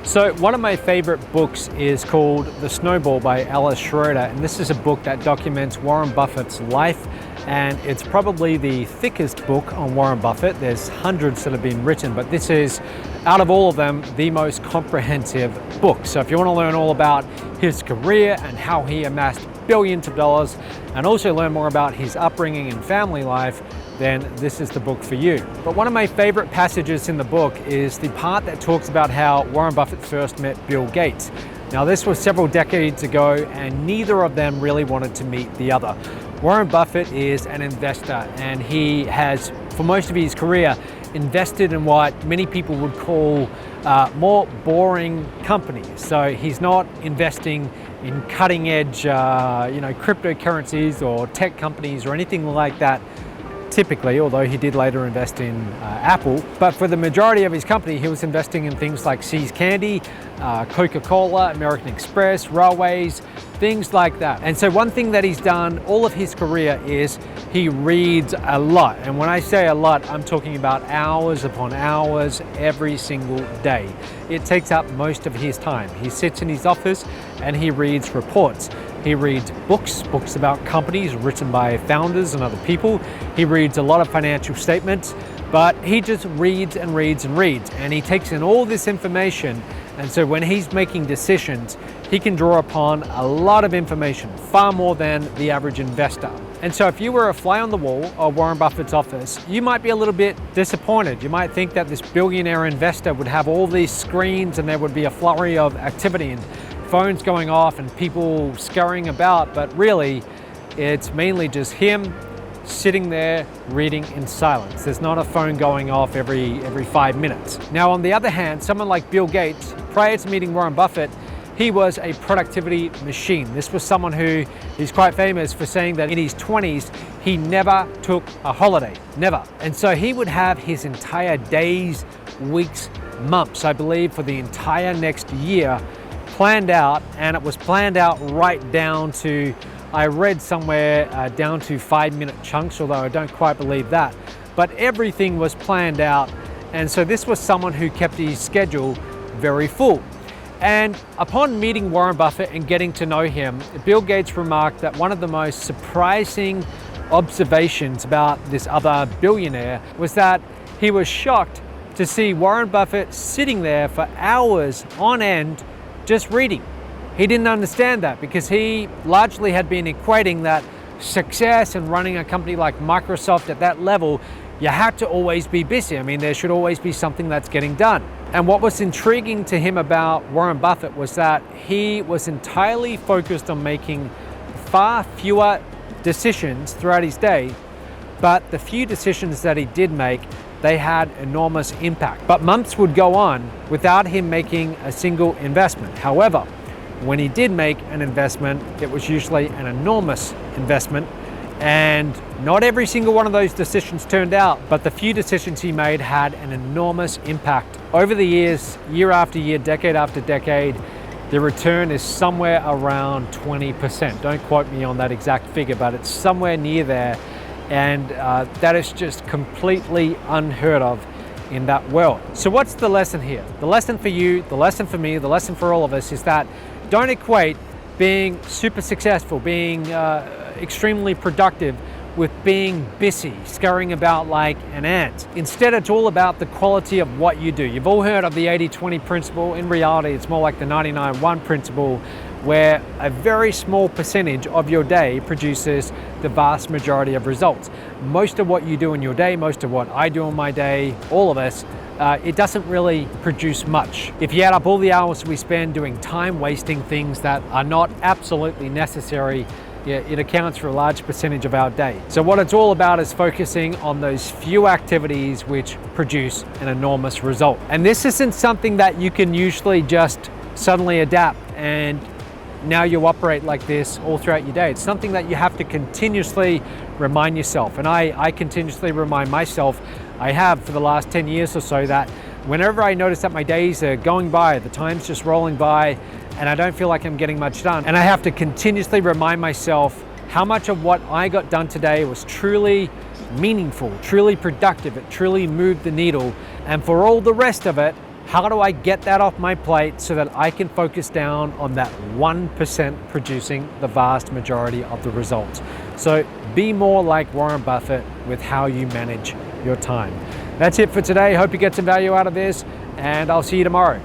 So one of my favorite books is called The Snowball by Alice Schroeder, and this is a book that documents Warren Buffett's life, and it's probably the thickest book on Warren Buffett. There's hundreds that have been written, but this is, out of all of them, the most comprehensive book. So if you want to learn all about his career and how he amassed billions of dollars, and also learn more about his upbringing and family life, then this is the book for you. But one of my favorite passages in the book is the part that talks about how Warren Buffett first met Bill Gates. Now, this was several decades ago, and neither of them really wanted to meet the other. Warren Buffett is an investor, and he has, for most of his career, invested in what many people would call more boring companies. So he's not investing in cutting edge, cryptocurrencies or tech companies or anything like that, typically, although he did later invest in Apple. But for the majority of his company, he was investing in things like See's Candy, Coca-Cola, American Express, railways, things like that. And so one thing that he's done all of his career is he reads a lot. And when I say a lot, I'm talking about hours upon hours every single day. It takes up most of his time. He sits in his office and he reads reports. He reads books about companies written by founders and other people. He reads a lot of financial statements, but he just reads and reads and reads, and he takes in all this information. And so when he's making decisions, he can draw upon a lot of information, far more than the average investor. And so if you were a fly on the wall of Warren Buffett's office, you might be a little bit disappointed. You might think that this billionaire investor would have all these screens and there would be a flurry of activity and phones going off and people scurrying about, but really it's mainly just him sitting there reading in silence. There's not a phone going off every 5 minutes. Now, on the other hand, someone like Bill Gates, prior to meeting Warren Buffett, he was a productivity machine. This was someone who is quite famous for saying that in his 20s, he never took a holiday, never. And so he would have his entire days, weeks, months, I believe, for the entire next year planned out, and it was planned out right down to, I read somewhere, down to 5-minute chunks, although I don't quite believe that. But everything was planned out, and so this was someone who kept his schedule very full. And upon meeting Warren Buffett and getting to know him, Bill Gates remarked that one of the most surprising observations about this other billionaire was that he was shocked to see Warren Buffett sitting there for hours on end just reading. He didn't understand that because he largely had been equating that success and running a company like Microsoft at that level, you had to always be busy. I mean, there should always be something that's getting done. And what was intriguing to him about Warren Buffett was that he was entirely focused on making far fewer decisions throughout his day, but the few decisions that he did make, they had enormous impact. But months would go on without him making a single investment. However, when he did make an investment, it was usually an enormous investment, and not every single one of those decisions turned out, but the few decisions he made had an enormous impact. Over the years, year after year, decade after decade, the return is somewhere around 20%. Don't quote me on that exact figure, but it's somewhere near there. And that is just completely unheard of in that world. So what's the lesson here? The lesson for you, the lesson for me, the lesson for all of us is that don't equate being super successful, being extremely productive with being busy, scurrying about like an ant. Instead, it's all about the quality of what you do. You've all heard of the 80-20 principle. In reality, it's more like the 99-1 principle, where a very small percentage of your day produces the vast majority of results. Most of what you do in your day, most of what I do in my day, all of us, it doesn't really produce much. If you add up all the hours we spend doing time-wasting things that are not absolutely necessary, it accounts for a large percentage of our day. So what it's all about is focusing on those few activities which produce an enormous result. And this isn't something that you can usually just suddenly adapt and now you operate like this all throughout your day. It's something that you have to continuously remind yourself. And I continuously remind myself, I have for the last 10 years or so, that whenever I notice that my days are going by, the time's just rolling by, and I don't feel like I'm getting much done, and I have to continuously remind myself how much of what I got done today was truly meaningful, truly productive, it truly moved the needle, and for all the rest of it, How do I get that off my plate so that I can focus down on that 1% producing the vast majority of the results? So be more like Warren Buffett with how you manage your time. That's it for today. Hope you get some value out of this, and I'll see you tomorrow.